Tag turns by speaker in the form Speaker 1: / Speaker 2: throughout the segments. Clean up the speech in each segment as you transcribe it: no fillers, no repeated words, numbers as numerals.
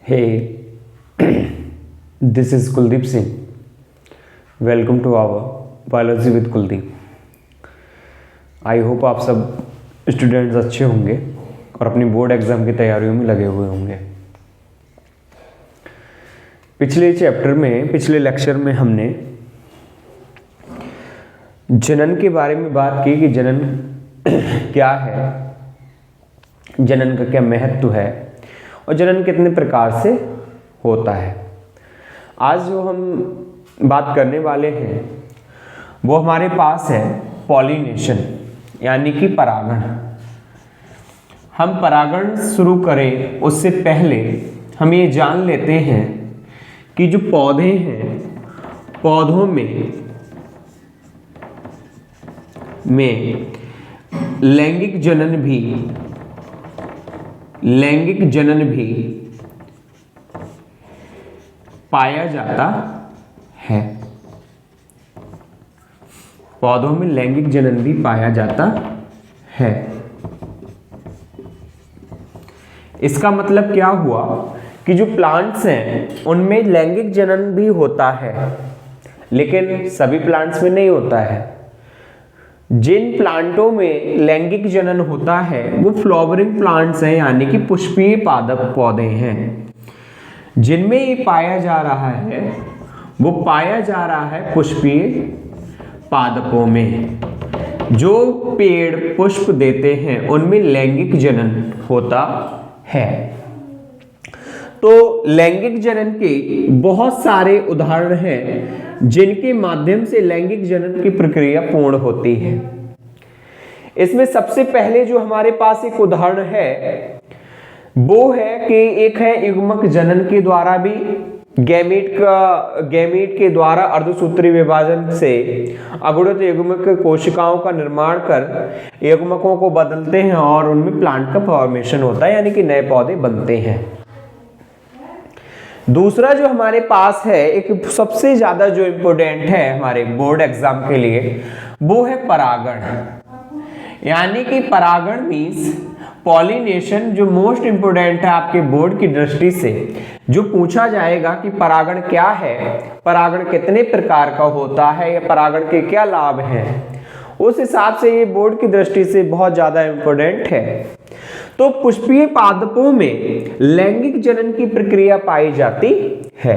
Speaker 1: Hey, this is Kuldeep Singh. Welcome to our Biology with Kuldeep. I hope आप सब students अच्छे होंगे और अपनी बोर्ड एग्ज़ाम की तैयारियों में लगे हुए होंगे। पिछले लेक्चर में हमने जनन के बारे में बात की कि जनन क्या है, जनन का क्या महत्व है और जनन कितने प्रकार से होता है। आज जो हम बात करने वाले हैं वो हमारे पास है पॉलिनेशन यानी कि परागण। हम परागण शुरू करें उससे पहले हम ये जान लेते हैं कि जो पौधे हैं पौधों में लैंगिक जनन भी पाया जाता है। पौधों में लैंगिक जनन भी पाया जाता है। इसका मतलब क्या हुआ कि जो प्लांट्स हैं उनमें लैंगिक जनन भी होता है, लेकिन सभी प्लांट्स में नहीं होता है। जिन प्लांटों में लैंगिक जनन होता है वो फ्लावरिंग प्लांट्स हैं यानी कि पुष्पीय पादप पौधे हैं। जिनमें ये पाया जा रहा है वो पाया जा रहा है पुष्पीय पादपों में। जो पेड़ पुष्प देते हैं उनमें लैंगिक जनन होता है। तो लैंगिक जनन के बहुत सारे उदाहरण हैं जिनके माध्यम से लैंगिक जनन की प्रक्रिया पूर्ण होती है। इसमें सबसे पहले जो हमारे पास एक उदाहरण है वो है कि एक है युग्मक जनन के द्वारा भी गैमीट के द्वारा अर्धसूत्री विभाजन से अगुणित युग्मक कोशिकाओं का निर्माण कर युग्मकों को बदलते हैं और उनमें प्लांट का फॉर्मेशन होता है यानी कि नए पौधे बनते हैं। दूसरा जो हमारे पास है एक सबसे ज्यादा जो इम्पोर्टेंट है हमारे बोर्ड एग्जाम के लिए वो है परागण। यानी कि परागण मीन्स पॉलिनेशन। जो मोस्ट इंपोर्टेंट है आपके बोर्ड की दृष्टि से, जो पूछा जाएगा कि परागण क्या है, परागण कितने प्रकार का होता है या परागण के क्या लाभ हैं, उस हिसाब से ये बोर्ड की दृष्टि से बहुत ज्यादा इंपोर्टेंट है। तो पुष्पीय पादपों में लैंगिक जनन की प्रक्रिया पाई जाती है,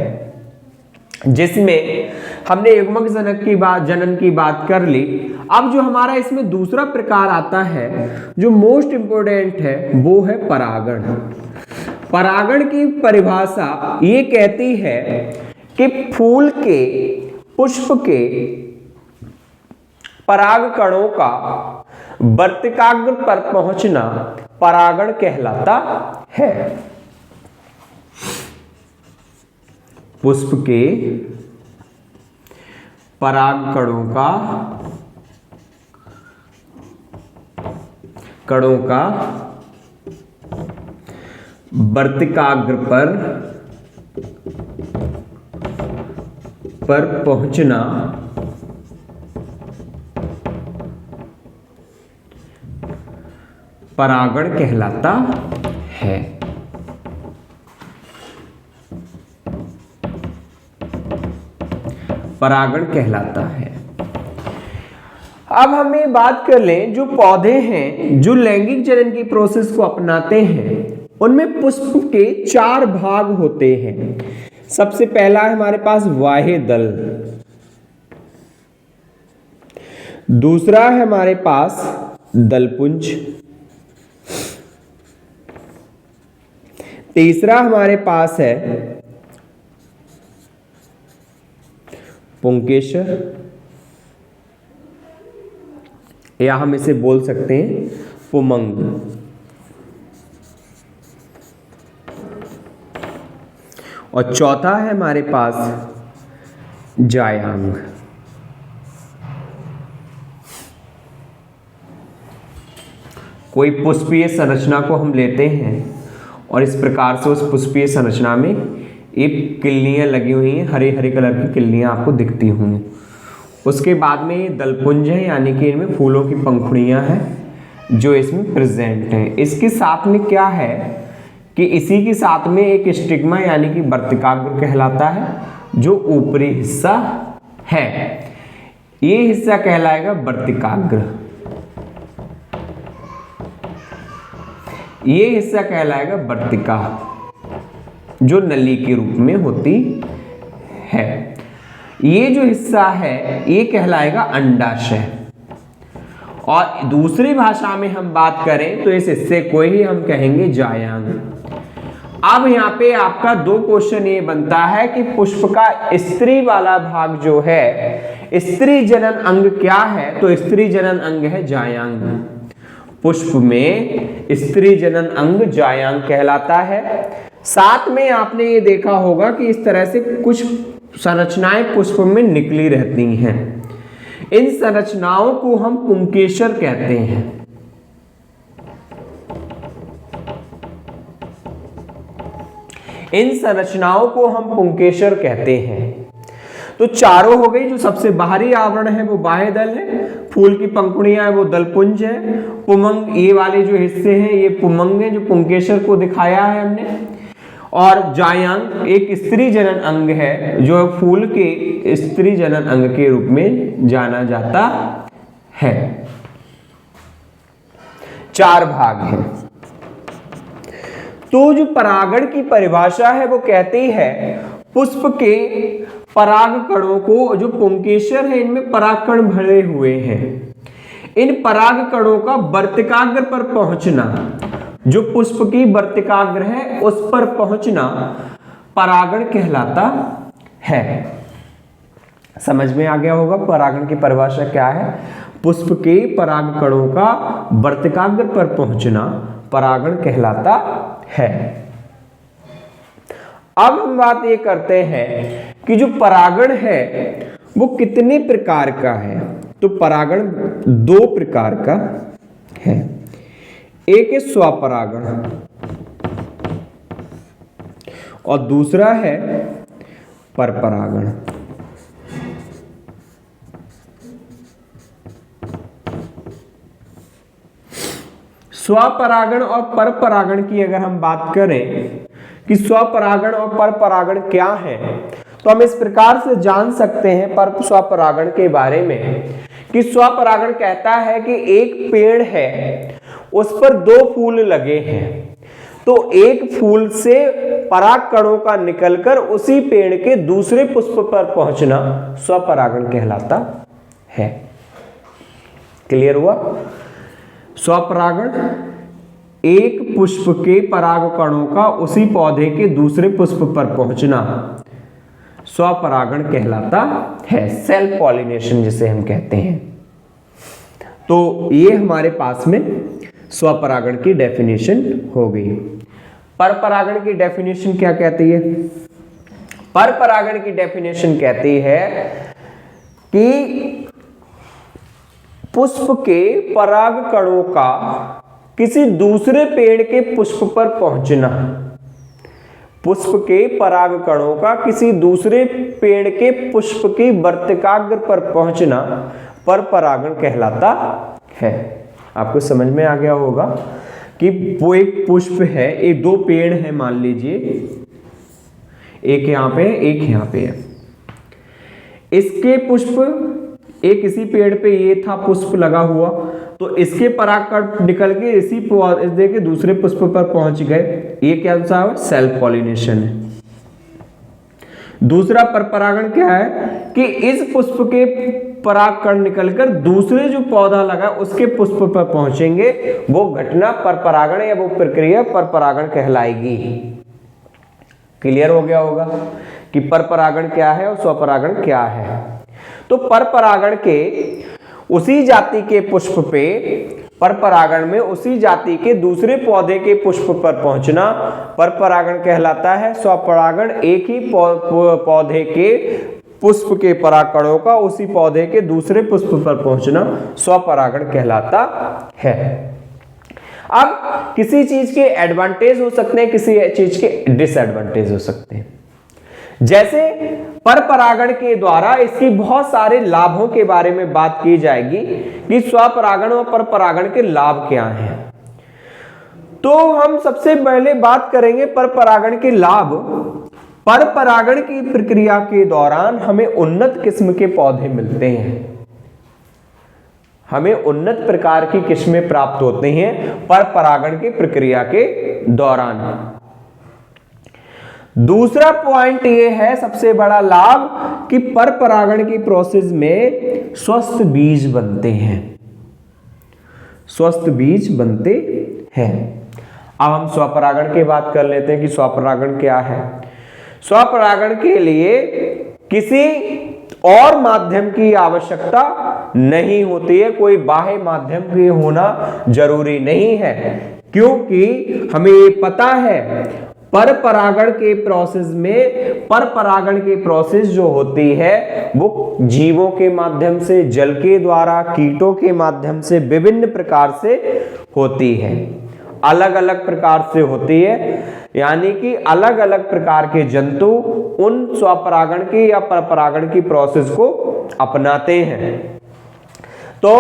Speaker 1: जिसमें हमने युग्मक जनन की बात कर ली। अब जो हमारा इसमें दूसरा प्रकार आता है जो मोस्ट इंपोर्टेंट है वो है परागण। परागण की परिभाषा ये कहती है कि फूल के पुष्प के पराग कणों का वर्तिकाग्र पर पहुंचना परागण कहलाता है। पुष्प के पराग कणों का वर्तिकाग्र पर पहुंचना परागण कहलाता है। परागण कहलाता है। अब हम ये बात कर लें, जो पौधे हैं जो लैंगिक जनन की प्रोसेस को अपनाते हैं उनमें पुष्प के 4 भाग होते हैं। सबसे पहला है हमारे पास बाह्य दल, दूसरा है हमारे पास दलपुंज, तीसरा हमारे पास है पुंकेसर या हम इसे बोल सकते हैं पुमंग, और चौथा है हमारे पास जायांग। कोई पुष्पीय संरचना को हम लेते हैं और इस प्रकार से उस पुष्पीय संरचना में एक किल्लियां लगी हुई हैं, हरे हरे कलर की किल्लियां आपको दिखती होंगी। उसके बाद में ये दलपुंज है यानी कि इनमें फूलों की पंखुड़ियां हैं जो इसमें प्रेजेंट हैं। इसके साथ में क्या है कि इसी के साथ में एक स्टिग्मा यानी कि वर्तिकाग्र कहलाता है, जो ऊपरी हिस्सा है, ये हिस्सा कहलाएगा वर्तिकाग्र, ये हिस्सा कहलाएगा वर्तिका, जो नली के रूप में होती है। ये जो हिस्सा है ये कहलाएगा अंडाशय। और दूसरी भाषा में हम बात करें तो इस हिस्से को ही हम कहेंगे जायांग। अब यहाँ पे आपका दो क्वेश्चन ये बनता है कि पुष्प का स्त्री वाला भाग जो है, स्त्री जनन अंग क्या है? तो स्त्री जनन अंग है जायांग। पुष्प में स्त्री जनन अंग जायांग कहलाता है। साथ में आपने ये देखा होगा कि इस तरह से कुछ संरचनाएं पुष्प में निकली रहती हैं। इन संरचनाओं को हम पुंकेसर कहते हैं। इन संरचनाओं को हम पुंकेसर कहते हैं। तो चारों हो गई। जो सबसे बाहरी आवरण है वो बाह्य दल है, फूल की पंखुड़ियां है वो दलपुंज है, पुमंग ये वाले जो हिस्से हैं ये पुमंग है, जो पुंकेसर को दिखाया है हमने। और जायांग एक स्त्री जनन अंग है, जो फूल के स्त्री जनन अंग के रूप में जाना जाता है। चार भाग हैं। तो जो परागण की परिभाषा है वो कहती है पुष्प के पराग कणों को, जो पुंकेसर है इनमें परागकण भरे हुए हैं, इन पराग कणों का वर्तिकाग्र पर पहुंचना, जो पुष्प की वर्तिकाग्र है उस पर पहुंचना परागण कहलाता है। समझ में आ गया होगा परागण की परिभाषा क्या है? पुष्प के पराग कणों का वर्तिकाग्र पर पहुंचना परागण कहलाता है। अब हम बात ये करते हैं कि जो परागण है वो कितने प्रकार का है। तो परागण दो प्रकार का है। एक है स्वपरागण और दूसरा है परपरागण। स्वपरागण और परपरागण की अगर हम बात करें कि स्वपरागण और परपरागण क्या है, तो हम इस प्रकार से जान सकते हैं पर स्वपरागण के बारे में कि स्वपरागण कहता है कि एक पेड़ है उस पर दो फूल लगे हैं, तो एक फूल से पराग कणों का निकलकर उसी पेड़ के दूसरे पुष्प पर पहुंचना स्वपरागण कहलाता है। क्लियर हुआ? स्वपरागण एक पुष्प के पराग कणों का उसी पौधे के दूसरे पुष्प पर पहुंचना स्वपरागण कहलाता है, सेल्फ पॉलिनेशन जिसे हम कहते हैं। तो ये हमारे पास में स्वपरागण की डेफिनेशन हो गई। परपरागण की डेफिनेशन क्या कहती है? परपरागण की डेफिनेशन कहती है कि पुष्प के पराग कणों का किसी दूसरे पेड़ के पुष्प पर पहुंचना, पुष्प के पराग कणों का किसी दूसरे पेड़ के पुष्प की वर्तिकाग्र पर पहुंचना परपरागण कहलाता है। आपको समझ में आ गया होगा कि वो एक पुष्प है, एक दो पेड़ है मान लीजिए, एक यहां पे एक यहां पे है। इसके पुष्प एक इसी पेड़ पे ये था पुष्प लगा हुआ, तो इसके परागकण निकल के इसी पौधे के दूसरे पुष्प पर पहुंच गए। ये क्या है? सेल्फ पॉलिनेशन है। दूसरा परपरागण क्या है कि इस पुष्प के परागकण निकलकर दूसरे जो पौधा लगा उसके पुष्प पर पहुंचेंगे, वो घटना परपरागण या वो प्रक्रिया परपरागण कहलाएगी। क्लियर हो गया होगा कि परपरागण क्या है और स्वपरागण क्या है। तो परपरागण के उसी जाति के पुष्प पे, परपरागण में उसी जाति के दूसरे पौधे के पुष्प पर पहुंचना परपरागण कहलाता है। स्वपरागण एक ही पौधे के पुष्प के परागकणों का उसी पौधे के दूसरे पुष्प पर पहुंचना स्वपरागण कहलाता है। अब किसी चीज के एडवांटेज हो सकते हैं, किसी चीज के डिसएडवांटेज हो सकते हैं। जैसे परपरागण के द्वारा इसकी बहुत सारे लाभों के बारे में बात की जाएगी कि स्वपरागण और परपरागण के लाभ क्या हैं। तो हम सबसे पहले बात करेंगे पर परागण के लाभ। पर परागण की प्रक्रिया के दौरान हमें उन्नत किस्म के पौधे मिलते हैं, हमें उन्नत प्रकार की किस्में प्राप्त होती हैं पर परागण की प्रक्रिया के दौरान। दूसरा पॉइंट ये है सबसे बड़ा लाभ कि पर परागण की प्रोसेस में स्वस्थ बीज बनते हैं, स्वस्थ बीज बनते हैं। अब हम स्वपरागण की बात कर लेते हैं कि स्वपरागण क्या है। स्वपरागण के लिए किसी और माध्यम की आवश्यकता नहीं होती है, कोई बाह्य माध्यम की होना जरूरी नहीं है, क्योंकि हमें ये पता है पर परागण के प्रोसेस में, पर परागण की प्रोसेस जो होती है वो जीवों के माध्यम से, जल के द्वारा, कीटों के माध्यम से, विभिन्न प्रकार से होती है, अलग अलग प्रकार से होती है। यानी कि अलग अलग प्रकार के जंतु उन स्वपरागण की या पर परागण की प्रोसेस को अपनाते हैं। तो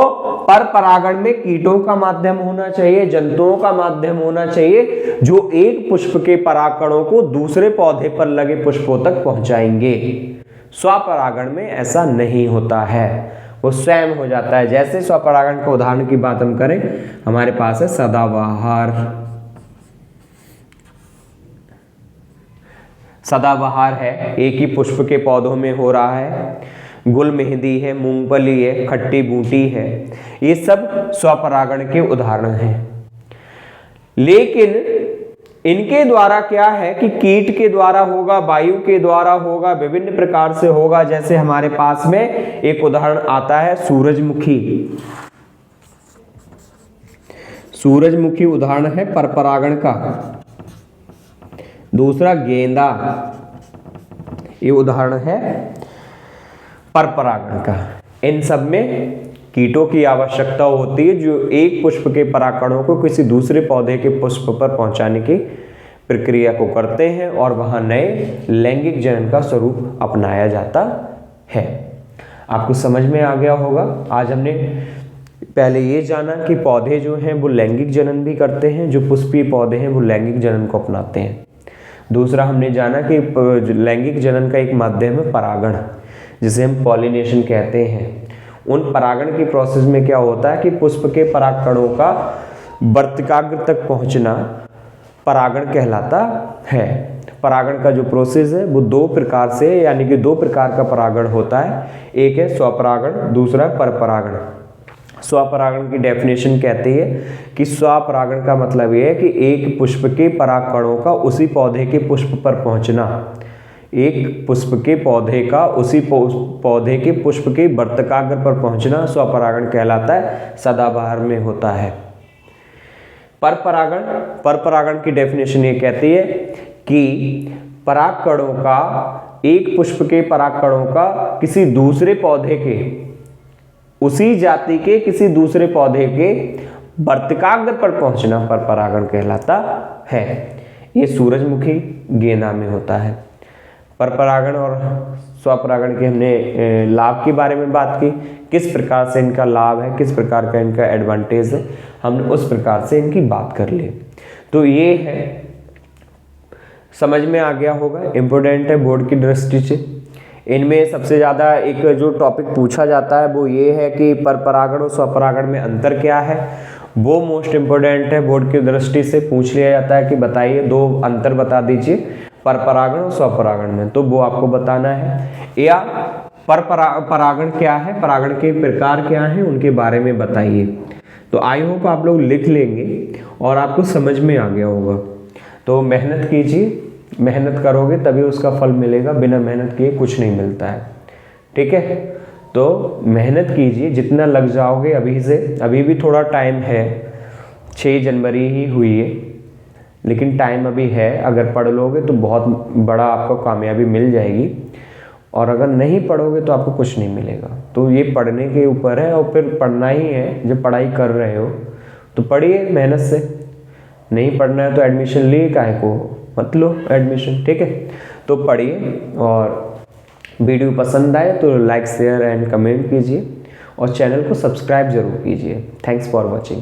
Speaker 1: पर परागण में कीटों का माध्यम होना चाहिए, जंतुओं का माध्यम होना चाहिए, जो एक पुष्प के परागकणों को दूसरे पौधे पर लगे पुष्पों तक पहुंचाएंगे। स्वपरागण में ऐसा नहीं होता है, वो स्वयं हो जाता है। जैसे स्वपरागण के उदाहरण की बात हम करें, हमारे पास है सदाबहार। सदाबहार है, एक ही पुष्प के पौधों में हो रहा है। गुल मेहंदी है, मूंगफली है, खट्टी बूटी है, ये सब स्वपरागण के उदाहरण हैं। लेकिन इनके द्वारा क्या है कि कीट के द्वारा होगा, वायु के द्वारा होगा, विभिन्न प्रकार से होगा। जैसे हमारे पास में एक उदाहरण आता है सूरजमुखी। सूरजमुखी उदाहरण है पर परागण का। दूसरा गेंदा, ये उदाहरण है पर परागण का। इन सब में कीटों की आवश्यकता होती है जो एक पुष्प के परागकणों को किसी दूसरे पौधे के पुष्प पर पहुंचाने की प्रक्रिया को करते हैं और वहां नए लैंगिक जनन का स्वरूप अपनाया जाता है। आपको समझ में आ गया होगा। आज हमने पहले ये जाना कि पौधे जो हैं वो लैंगिक जनन भी करते हैं, जो पुष्पीय पौधे हैं वो लैंगिक जनन को अपनाते हैं। दूसरा हमने जाना कि लैंगिक जनन का एक माध्यम है परागण, जिसे हम पॉलिनेशन कहते हैं। उन परागण की प्रोसेस में क्या होता है कि पुष्प के परागकणों का वर्तिकाग्र तक पहुंचना परागण कहलाता है। परागण का जो प्रोसेस है वो दो प्रकार से, यानी कि दो प्रकार का परागण होता है। एक है स्वपरागण, दूसरा परपरागण। स्वपरागण की डेफिनेशन कहती है कि स्वपरागण का मतलब यह है कि एक पुष्प के परागकणों का उसी पौधे के पुष्प पर पहुंचना, एक पुष्प के पौधे का उसी पौधे के पुष्प के वर्तिकाग्र पर पहुंचना स्वपरागण कहलाता है। सदाबहार में होता है। परपरागण, परपरागण की डेफिनेशन ये कहती है कि परागकणों का, एक पुष्प के परागकणों का किसी दूसरे पौधे के, उसी जाति के किसी दूसरे पौधे के वर्तिकाग्र पर पहुंचना परपरागण कहलाता है। ये सूरजमुखी गेंदा में होता है। परपरागण और स्वपरागण के हमने लाभ के बारे में बात की, किस प्रकार से इनका लाभ है, किस प्रकार का इनका एडवांटेज है, हमने उस प्रकार से इनकी बात कर ली। तो ये है, समझ में आ गया होगा, इम्पोर्टेंट है बोर्ड की दृष्टि से। इनमें सबसे ज़्यादा एक जो टॉपिक पूछा जाता है वो ये है कि परपरागण और स्वपरागण में अंतर क्या है, वो मोस्ट इम्पोर्टेंट है। बोर्ड की दृष्टि से पूछ लिया जाता है कि बताइए दो अंतर बता दीजिए परपरागण और स्वपरागण में, तो वो आपको बताना है। या परपरागण क्या है, परागण के प्रकार क्या हैं, उनके बारे में बताइए। तो आई होप आप लोग लिख लेंगे और आपको समझ में आ गया होगा। तो मेहनत कीजिए, मेहनत करोगे तभी उसका फल मिलेगा, बिना मेहनत किए कुछ नहीं मिलता है। ठीक है, तो मेहनत कीजिए, जितना लग जाओगे अभी से, अभी भी थोड़ा टाइम है, 6 जनवरी ही हुई है, लेकिन टाइम अभी है। अगर पढ़ लोगे तो बहुत बड़ा आपको कामयाबी मिल जाएगी, और अगर नहीं पढ़ोगे तो आपको कुछ नहीं मिलेगा। तो ये पढ़ने के ऊपर है, और फिर पढ़ना ही है। जब पढ़ाई कर रहे हो तो पढ़िए मेहनत से, नहीं पढ़ना है तो एडमिशन लिए काहे को, मत लो एडमिशन। ठीक है, तो पढ़िए, और वीडियो पसंद आए तो लाइक शेयर एंड कमेंट कीजिए, और चैनल को सब्सक्राइब जरूर कीजिए। Thanks for watching.